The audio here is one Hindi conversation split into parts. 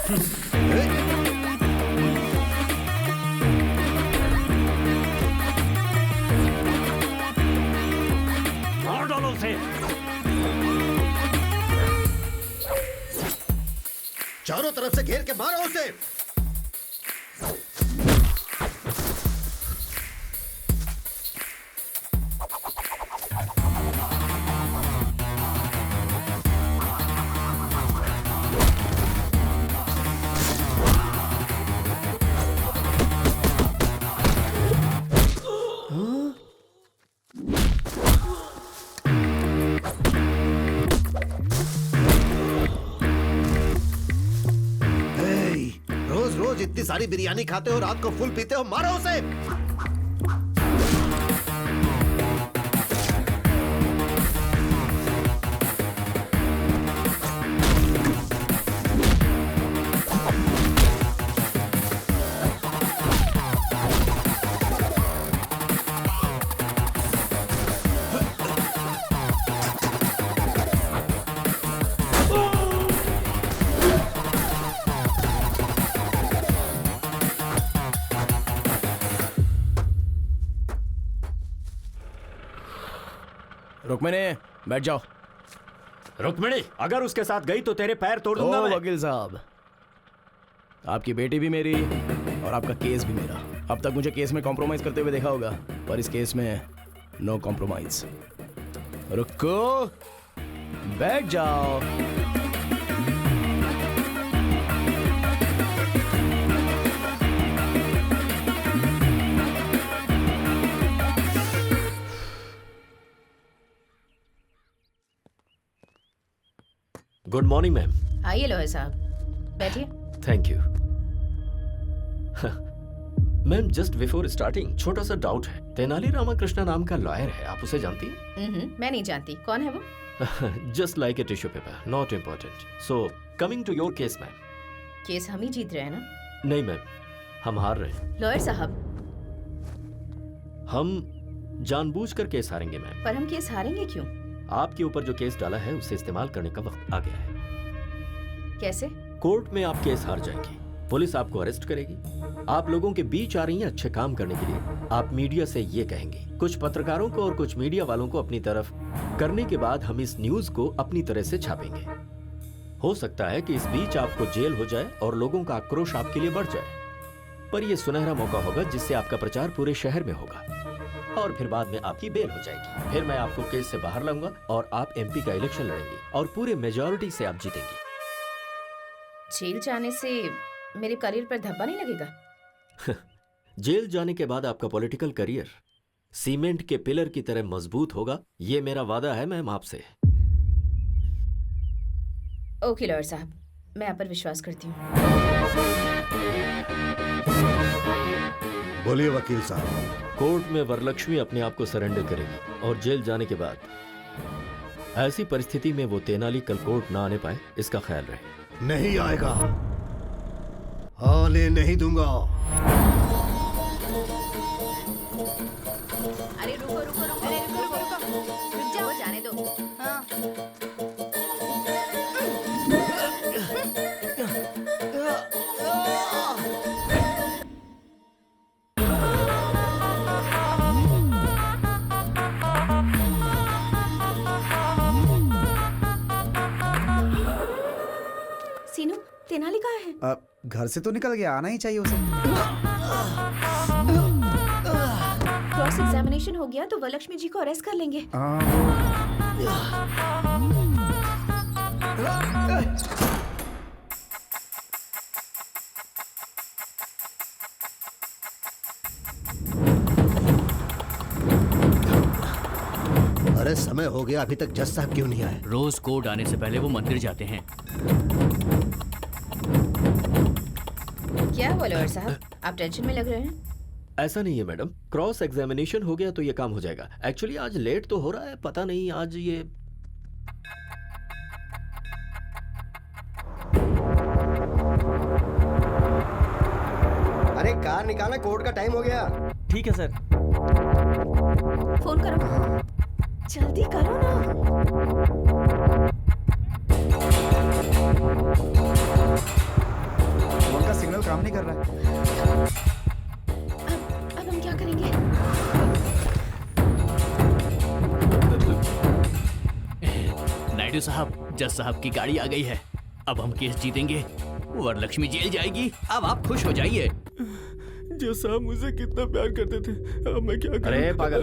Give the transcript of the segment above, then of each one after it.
मार डालो उसे। चारों तरफ से घेर के मारो उसे। रोज इतनी सारी बिरयानी खाते हो, रात को फुल पीते हो, मारो उसे। रुक्मिणी, बैठ जाओ। रुक्मिणी, अगर उसके साथ गई तो तेरे पैर तोड़ दूंगा मैं। वकील साहब, आपकी बेटी भी मेरी और आपका केस भी मेरा। अब तक मुझे केस में कॉम्प्रोमाइज करते हुए देखा होगा, पर इस केस में नो कॉम्प्रोमाइज। रुको, बैठ जाओ। Good morning ma'am. आइए लॉयर साहब, बैठिए। Thank you. Ma'am, just before starting छोटा सा डाउट है। तेनाली रामाकृष्णा नाम का लॉयर है, आप उसे जानती हैं? मैं नहीं जानती। कौन है वो? Just like a tissue paper, not important. So coming to your case ma'am. Case हम ही जीत रहे हैं ना? नहीं मैम, हम हार रहे हैं। लॉयर साहब, हम जानबूझकर केस हारेंगे मैम। पर हम केस हारेंगे क्यों? आपके ऊपर जो केस डाला है उसे इस्तेमाल करने का वक्त आ गया है। कैसे? कोर्ट में आप केस हार जाएंगी, पुलिस आपको अरेस्ट करेगी। आप लोगों के बीच आ रही हैं अच्छे काम करने के लिए। आप मीडिया से ये कहेंगे, कुछ पत्रकारों को और कुछ मीडिया वालों को अपनी तरफ करने के बाद हम इस न्यूज को अपनी तरह से छापेंगे। हो सकता है कि इस बीच आपको जेल हो जाए और लोगों का आक्रोश आपके लिए बढ़ जाए, पर यह सुनहरा मौका होगा जिससे आपका प्रचार पूरे शहर में होगा और फिर बाद में आपकी बेल हो जाएगी। फिर मैं आपको केस से बाहर लाऊंगा और आप एमपी का इलेक्शन लड़ेंगे और पूरे मेजॉरिटी से आप जीतेंगे। जेल जाने से मेरे करियर पर धब्बा नहीं लगेगा? जेल जाने के बाद आपका पॉलिटिकल करियर सीमेंट के पिलर की तरह मजबूत होगा, ये मेरा वादा है मैम आपसे। ओके लॉयर साहब, मैं आप पर विश्वास करती हूँ। बोलिए वकील साहब। कोर्ट में वरलक्ष्मी अपने आप को सरेंडर करेगी और जेल जाने के बाद ऐसी परिस्थिति में वो तेनाली कल कोर्ट ना आने पाए, इसका ख्याल रहे। नहीं आएगा, आने नहीं दूंगा। अरे रुको रुको रुको, अरे रुको रुको रुको, रुक जाओ, जाने दो। हाँ। सीनू, तेनाली कहाँ है? घर से तो निकल गया, आना ही चाहिए उसे। क्रॉस एग्जामिनेशन हो गया तो वरलक्ष्मी जी को अरेस्ट कर लेंगे। अरे समय हो गया, अभी तक जज साहब क्यों नहीं आए? रोज कोर्ट आने से पहले वो मंदिर जाते हैं। क्या हुआ लॉयर साहब, आप टेंशन में लग रहे हैं? ऐसा नहीं है मैडम, क्रॉस एग्जामिनेशन हो गया तो ये काम हो जाएगा। एक्चुअली आज लेट तो हो रहा है, पता नहीं आज ये अरे कार निकालना, कोर्ट का टाइम हो गया। ठीक है सर। फोन करो, जल्दी करो ना। काम नहीं कर रहा है। अब हम क्या करेंगे? नायडू साहब, जज साहब की गाड़ी आ गई है। अब हम केस जीतेंगे, वरलक्ष्मी जेल जाएगी। अब आप खुश हो जाइए। जज साहब मुझसे कितना प्यार करते थे, अब मैं क्या करूं? अरे पागल,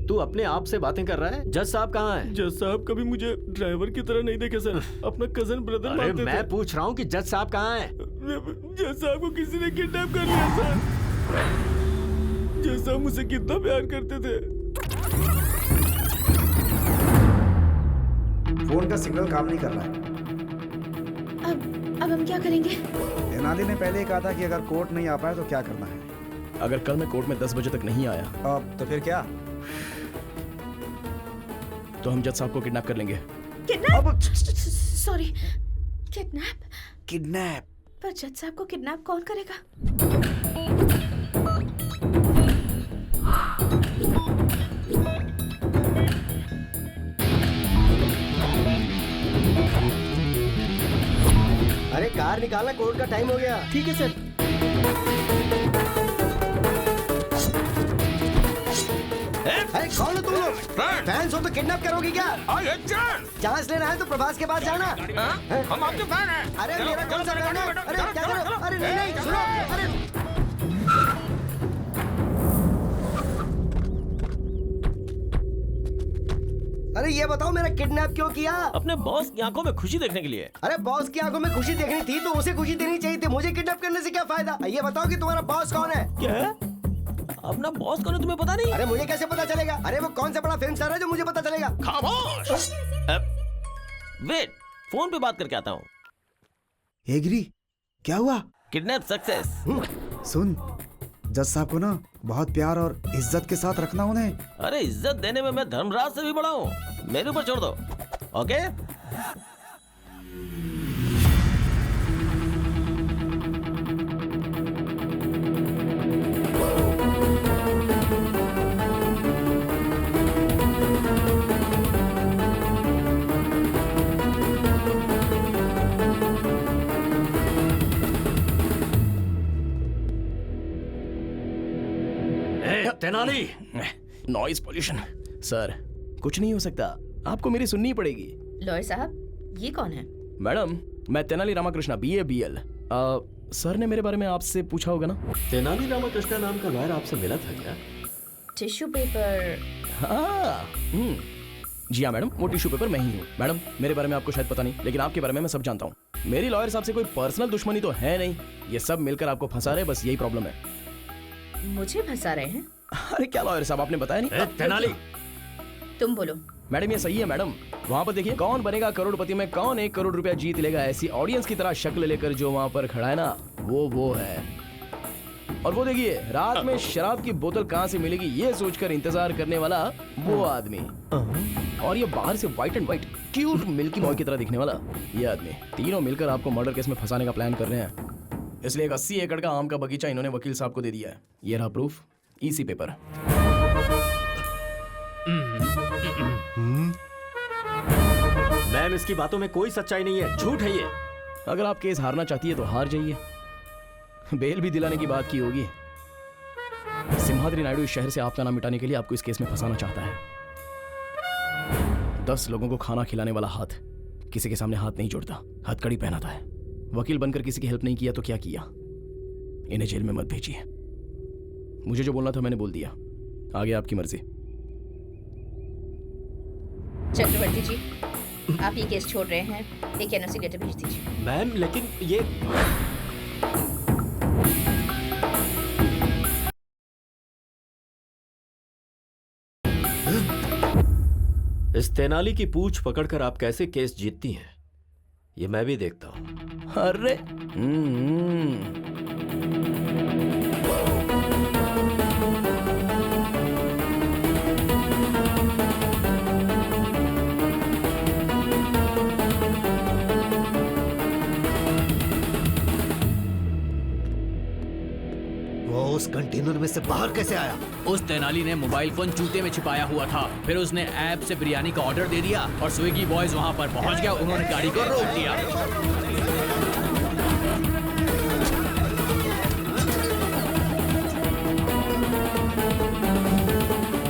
तू अपने आप से बातें कर रहा है? जज साहब कहाँ हैं? जज साहब कभी मुझे ड्राइवर की तरह नहीं देखे सर, अपना कजन ब्रदर अरे मानते मैं थे। पूछ रहा हूँ कि जज साहब कहाँ हैं? जज साहब को किसी ने किडनैप कर लिया सर। जज साहब मुझसे कितना प्यार करते थे। फोन का सिग्नल काम नहीं कर रहा है। अब हम क्या करेंगे? तेनाली ने पहले ही कहा था कि अगर कोर्ट नहीं आ पाए तो क्या करना है। अगर कल मैं कोर्ट में 10 बजे तक नहीं आया अब तो फिर क्या? तो हम जज साहब को किडनैप कर लेंगे। किडनैप? Sorry, kidnap? किडनैप? पर जज साहब को किडनैप कौन करेगा? अरे कार निकालना, कोर्ट का टाइम हो गया। ठीक है सर। अरे कौन हो तुम लोग? फैंस हो तो किडनैप करोगे क्या? चांस लेना है तो प्रभास के पास जाना। हम आपके फैन हैं। अरे मेरा कौन सा फैन है? अरे क्या करो? अरे नहीं सुनो। अरे अरे ये बताओ मेरा किडनैप क्यों किया? अपने बॉस की आंखों में खुशी देखने के लिए। अरे बॉस की आंखों में खुशी देखनी थी तो उसे खुशी देनी चाहिए थी। मुझे किडनैप करने से क्या फायदा? ये बताओ कि तुम्हारा बॉस कौन है? क्या है? अपना बॉस कौन है तुम्हें पता नहीं? अरे मुझे कैसे पता चलेगा? अरे वो कौन सा बड़ा फिल्म स्टार है जो मुझे पता चलेगा? खामोश। वेट, फोन पे बात करके आता हूँ। एग्री? क्या हुआ? Kidnap success. सुन, जज साहब को ना बहुत प्यार और इज्जत के साथ रखना उन्हें। अरे इज्जत देने में मैं धर्मराज से भी बड़ा हूँ। मेरे ऊपर छोड़ दो, okay? Tenali, noise pollution. Sir कुछ नहीं हो सकता, आपको मेरी सुननी पड़ेगी। लॉयर साहब, ये कौन है? मैडम, मैं Tenali Ramakrishna, BA BL। Sir ने मेरे बारे में आपसे पूछा होगा ना? तेनाली रामाकृष्णा नाम का लॉयर आपसे मिला था क्या? Tissue paper? हाँ, जी हाँ मैडम, वो टिश्यू पेपर मैं ही हूँ। मैडम, मेरे बारे में आपको शायद पता नहीं, लेकिन आपके बारे में मैं सब जानता हूँ। मेरी लॉयर साहब से कोई पर्सनल दुश्मनी तो है नहीं, ये सब मिलकर आपको फंसा रहे, बस यही प्रॉब्लम है। मुझे फंसा रहे हैं? अरे क्या लॉयर साहब, आपने बताया नहीं? तेनाली, तुम बोलो। मैडम ये सही है मैडम, वहाँ पर देखिए, कौन बनेगा करोड़पति में कौन 1 करोड़ रुपया जीत लेगा, ऐसी ऑडियंस की तरह शक्ल लेकर जो वहाँ पर खड़ा है ना, वो है। और वो देखिए, रात में शराब की बोतल कहाँ से मिलेगी ये सोचकर इंतजार करने वाला वो आदमी। और ये बाहर से white and white cute milky boy की तरह दिखने वाला ये आदमी। तीनों मिलकर आपको मर्डर केस में फंसाने का प्लान कर रहे हैं। इसलिए एक 80 एकड़ का आम का बगीचा इन्होंने वकील साहब को दे दिया है। ये रहा प्रूफ, EC पेपर। मैम, इसकी बातों में कोई सच्चाई नहीं है, झूठ है ये। अगर आप केस हारना चाहती है तो हार जाइए, बेल भी दिलाने की बात की होगी। सिम्हाद्री नायडू इस शहर से आपका नाम मिटाने के लिए आपको इस केस में फंसाना चाहता है। 10 लोगों को खाना खिलाने वाला हाथ किसी के सामने हाथ नहीं जोड़ता, हथकड़ी पहनाता है। वकील बनकर किसी की हेल्प नहीं किया तो क्या किया? इन्हें जेल में मत भेजिए। मुझे जो बोलना था मैंने बोल दिया, आगे आपकी मर्जी। चक्रवर्ती जी, आप ये केस छोड़ रहे हैं, एक NOC लेटर भेज दीजिए। मैम, लेकिन ये इस तेनाली की पूंछ पकड़कर आप कैसे केस जीतती हैं, ये मैं भी देखता हूं। अरे वो उस कंटेनर में से बाहर कैसे आया? उस तेनाली ने मोबाइल फोन जूते में छिपाया हुआ था, फिर उसने ऐप से बिरयानी का ऑर्डर दे दिया और स्विगी बॉयज वहां पर पहुंच गया। उन्होंने गाड़ी को रोक दिया।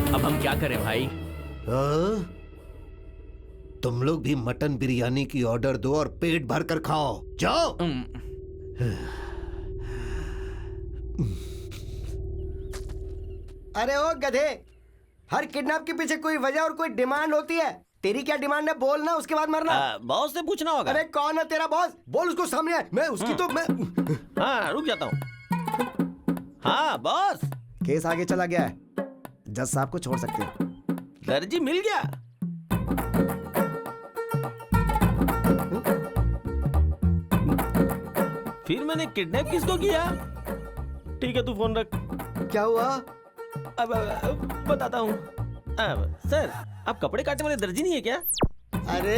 अब हम क्या करें भाई? हाँ? तुम लोग भी मटन बिरयानी की ऑर्डर दो और पेट भर कर खाओ। जाओ। अरे ओ गधे, हर किडनैप के पीछे कोई वजह और कोई डिमांड होती है। तेरी क्या डिमांड है बोल ना, उसके बाद मरना। बॉस से पूछना होगा। अरे कौन है तेरा बॉस? बोल उसको सामने है। मैं उसकी तो मैं हाँ रुक जाता हूँ। हाँ बॉस, केस आगे चला गया है, जज साहब को छोड़ सकते हो। दर्जी मिल गया। फिर मैंने किडनैप किसको किया? ठीक है तू फोन रख। क्या हुआ? अब बताता हूँ। सर, आप कपड़े काटने वाले दर्जी नहीं है क्या? अरे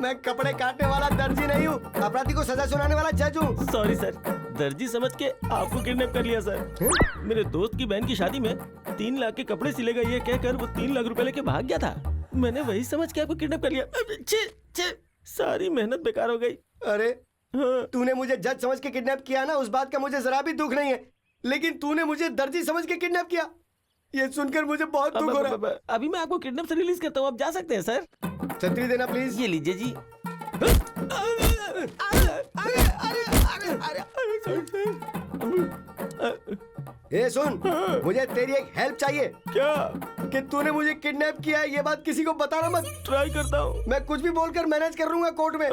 मैं कपड़े काटने वाला दर्जी नहीं हूँ, अपराधी को सजा सुनाने वाला जज हूँ। सॉरी सर, दर्जी समझ के आपको किडनैप कर लिया सर। मेरे दोस्त की बहन की शादी में 3 लाख के कपड़े सिलेगा ये कहकर वो 3 लाख रुपए लेके भाग गया था। मैंने वही समझ के आपको किडनैप कर लिया। छे, सारी मेहनत बेकार हो गई। अरे हाँ। तूने मुझे जज समझ के किडनैप किया ना, उस बात का मुझे जरा भी दुख नहीं है, लेकिन तूने मुझे दर्जी समझ के किडनैप किया, ये सुनकर मुझे बहुत दुख हो रहा है। अभी मैं आपको किडनैप से रिलीज करता हूँ, आप जा सकते हैं सर। छतरी देना प्लीज। ये लीजिए जी। ए सुन, मुझे तेरी एक हेल्प चाहिए। क्या? कि तूने मुझे किडनैप किया है, ये बात किसी को बताना मत। ट्राई करता हूँ। मैं कुछ भी बोलकर मैनेज कर लूंगा कोर्ट में।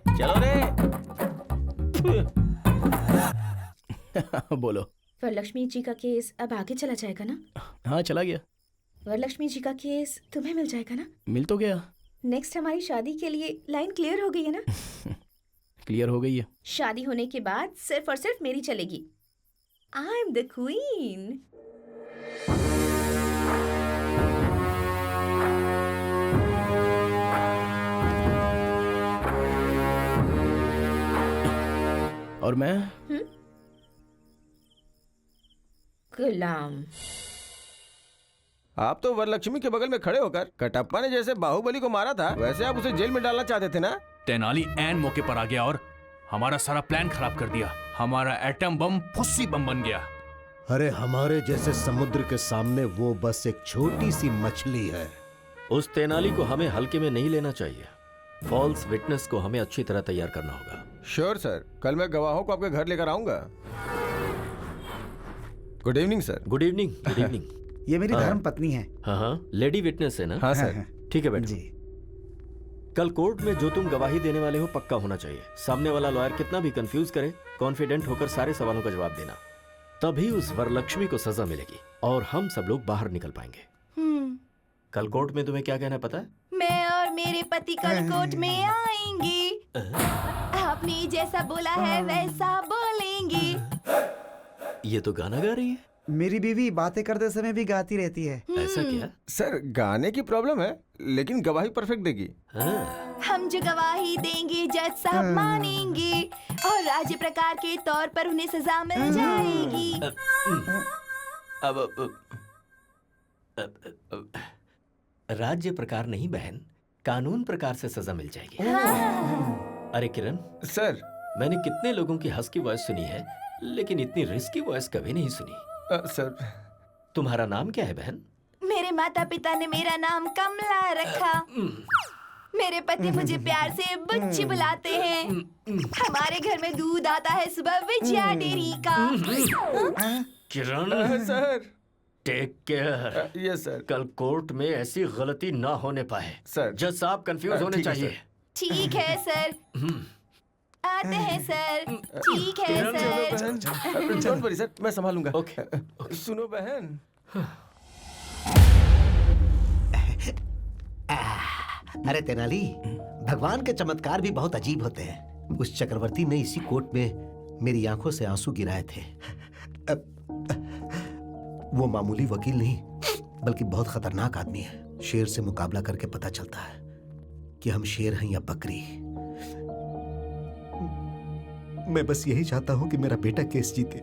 चलो रे। बोलो। वरलक्ष्मी जी का केस अब आगे चला जाएगा ना? हाँ चला गया। वरलक्ष्मी जी का केस तुम्हें मिल जाएगा ना? मिल तो गया। नेक्स्ट हमारी शादी के लिए लाइन क्लियर हो गई है ना? क्लियर हो गई है। शादी होने के बाद सिर्फ और सिर्फ मेरी चलेगी। I am the queen. और मैं? गुलाम। आप तो वरलक्ष्मी के बगल में खड़े होकर कटप्पा ने जैसे बाहुबली को मारा था, वैसे आप उसे जेल में डालना चाहते थे ना? तेनाली ऐन मौके पर आ गया और हमारा सारा प्लान खराब कर दिया। हमारा एटम बम फुस्सी बम बन गया। अरे हमारे जैसे समुद्र के सामने वो बस एक छोटी सी मछली है। उस तेनाली को हमें हल्के में नहीं लेना चाहिए। फॉल्स विटनेस को हमें अच्छी तरह तैयार करना होगा। श्योर सर, कल मैं गवाहों को आपके घर लेकर आऊंगा। Good evening sir. Good evening. Good evening. ये मेरी धर्म पत्नी है। हाँ, लेडी विटनेस है ना? हाँ सर। ठीक है बेटा। जी। कल कोर्ट में जो तुम गवाही देने वाले हो पक्का होना चाहिए। सामने वाला लॉयर कितना भी कंफ्यूज करे, कॉन्फिडेंट होकर सारे सवालों का जवाब देना। तभी उस वरलक्ष्मी को सजा मिलेगी और हम सब लोग बाहर निकल पाएंगे। कल कोर्ट में तुम्हें क्या कहना पता है? मैं और मेरे पति कल कोर्ट में आएंगे। आपने जैसा बोला है वैसा बोलेंगे। ये तो गाना गा रही है। मेरी बीवी बातें करते समय भी गाती रहती है। ऐसा क्या? सर गाने की प्रॉब्लम है, लेकिन गवाही परफेक्ट देगी। हाँ। हम जो गवाही देंगे जज साहब मानेंगे और राज्य प्रकार के तौर पर उन्हें सजा मिल जाएगी। अब राज्य प्रकार नहीं बहन, कानून प्रकार से सजा मिल जाएगी। अरे किरण सर, मैंने कितने लोगों की हंस की वॉइस सुनी है, लेकिन इतनी रिस्की वॉइस कभी नहीं सुनी। सर, तुम्हारा नाम क्या है बहन? मेरे माता पिता ने मेरा नाम कमला रखा। मेरे पति मुझे प्यार से बुच्ची बुलाते हैं। हमारे घर में दूध आता है सुबह विजया डेयरी का। Kiran sir, take care. Yes sir. कल कोर्ट में ऐसी गलती ना होने पाए। सर। जज साहब कंफ्यूज होने ठीक है, चाहिए। ठीक है सर। आते हैं सर। ठीक है सर। डोंट वरी सर, मैं संभालूंगा। ओके। सुनो बहन। अरे तेनाली, भगवान के चमत्कार भी बहुत अजीब होते हैं। उस चक्रवर्ती ने इसी कोर्ट में मेरी आंखों से आंसू गिराए थे। वो मामूली वकील नहीं, बल्कि बहुत खतरनाक आदमी है। शेर से मुकाबला करके पता चलता है कि हम शेर हैं या बकरी। मैं बस यही चाहता हूं कि मेरा बेटा केस जीते।